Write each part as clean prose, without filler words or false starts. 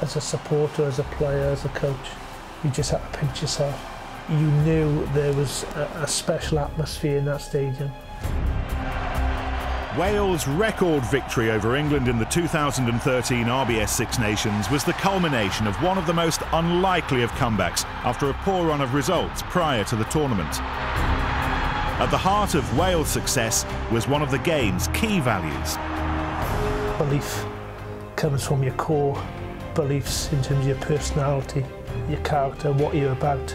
as a supporter, as a player, as a coach, you just had to pinch yourself. You knew there was a special atmosphere in that stadium. Wales' record victory over England in the 2013 RBS Six Nations was the culmination of one of the most unlikely of comebacks after a poor run of results prior to the tournament. At the heart of Wales' success was one of the game's key values. Belief comes from your core beliefs in terms of your personality, your character, what you're about.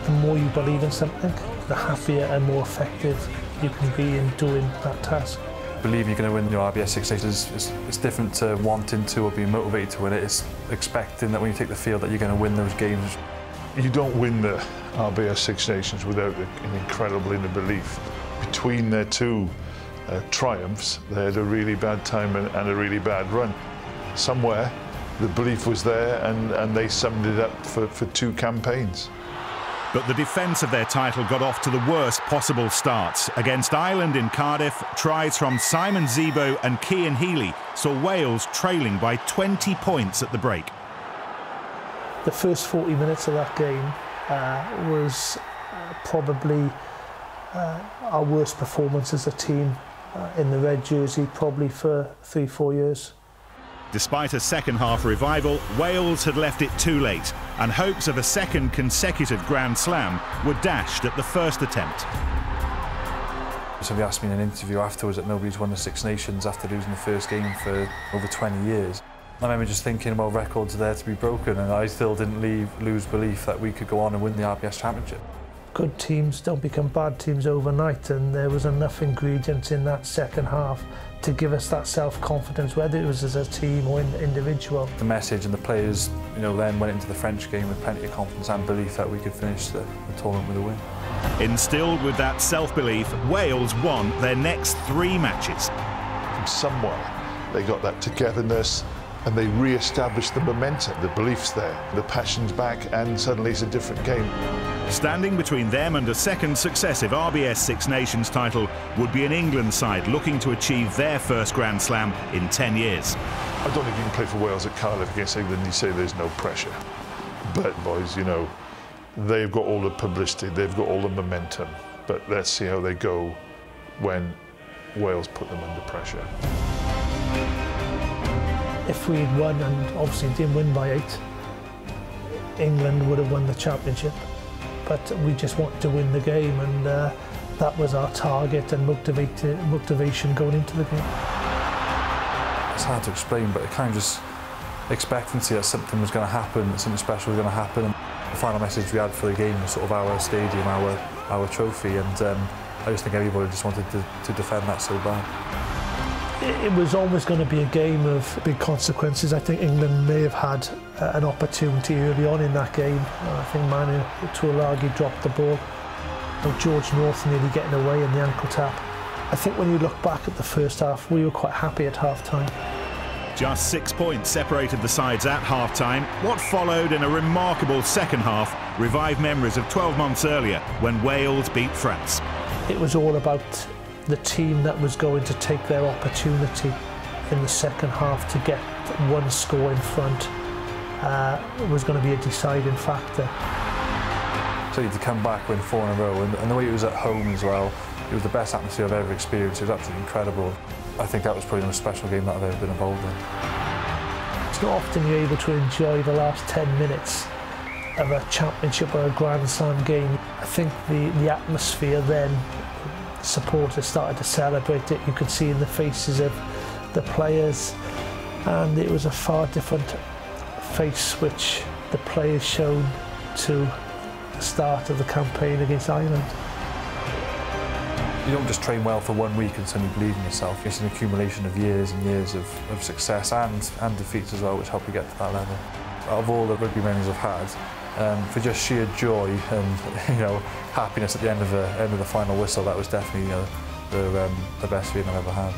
The more you believe in something, the happier and more effective you can be in doing that task. Believe you're going to win your RBS Six Nations. It's different to wanting to or being motivated to win it. It's expecting that when you take the field that you're going to win those games. You don't win the RBS Six Nations without an incredible inner belief. Between their two triumphs, they had a really bad time and a really bad run. Somewhere, the belief was there and they summed it up for two campaigns. But the defence of their title got off to the worst possible starts. Against Ireland in Cardiff, tries from Simon Zebo and Cian Healy saw Wales trailing by 20 points at the break. The first 40 minutes of that game was probably our worst performance as a team in the red jersey, probably for 3-4 years. Despite a second-half revival, Wales had left it too late, and hopes of a second consecutive Grand Slam were dashed at the first attempt. Somebody asked me in an interview afterwards that nobody's won the Six Nations after losing the first game for over 20 years. I remember just thinking, well, records are there to be broken, and I still didn't lose belief that we could go on and win the RBS Championship. Good teams don't become bad teams overnight, and there was enough ingredients in that second half to give us that self-confidence, whether it was as a team or individual. The message and the players, then went into the French game with plenty of confidence and belief that we could finish the tournament with a win. Instilled with that self-belief, Wales won their next 3 matches. From somewhere, they got that togetherness and they re-established the momentum, the belief's there, the passion's back, and suddenly it's a different game. Standing between them and a second successive RBS Six Nations title would be an England side looking to achieve their first Grand Slam in 10 years. I don't think you can play for Wales at Cardiff against England. You say there's no pressure. But boys, they've got all the publicity, they've got all the momentum. But let's see how they go when Wales put them under pressure. If we'd won, and obviously didn't win by 8, England would have won the championship. But we just wanted to win the game, and that was our target and motivation going into the game. It's hard to explain, but it kind of just expectancy that something was going to happen, that something special was going to happen. And the final message we had for the game was sort of our stadium, our trophy, and I just think everybody just wanted to defend that so bad. It was always going to be a game of big consequences. I think England may have had an opportunity early on in that game. I think Manu Tuilagi dropped the ball. George North nearly getting away in the ankle tap. I think when you look back at the first half, we were quite happy at half-time. Just 6 points separated the sides at half-time. What followed in a remarkable second half revived memories of 12 months earlier when Wales beat France. It was all about the team that was going to take their opportunity in the second half to get one score in front. Was going to be a deciding factor. So to come back, win 4 in a row, and the way it was at home as well, it was the best atmosphere I've ever experienced. It was absolutely incredible. I think that was probably the most special game that I've ever been involved in. It's not often you're able to enjoy the last 10 minutes of a championship or a Grand Slam game. I think the atmosphere then, supporters started to celebrate it. You could see in the faces of the players, and it was a far different face which the players showed to the start of the campaign against Ireland. You don't just train well for 1 week and suddenly believe in yourself. It's an accumulation of years and years of success and defeats as well, which help you get to that level. Out of all the rugby memories I've had, for just sheer joy and happiness at the end of the final whistle, that was definitely the best feeling I've ever had.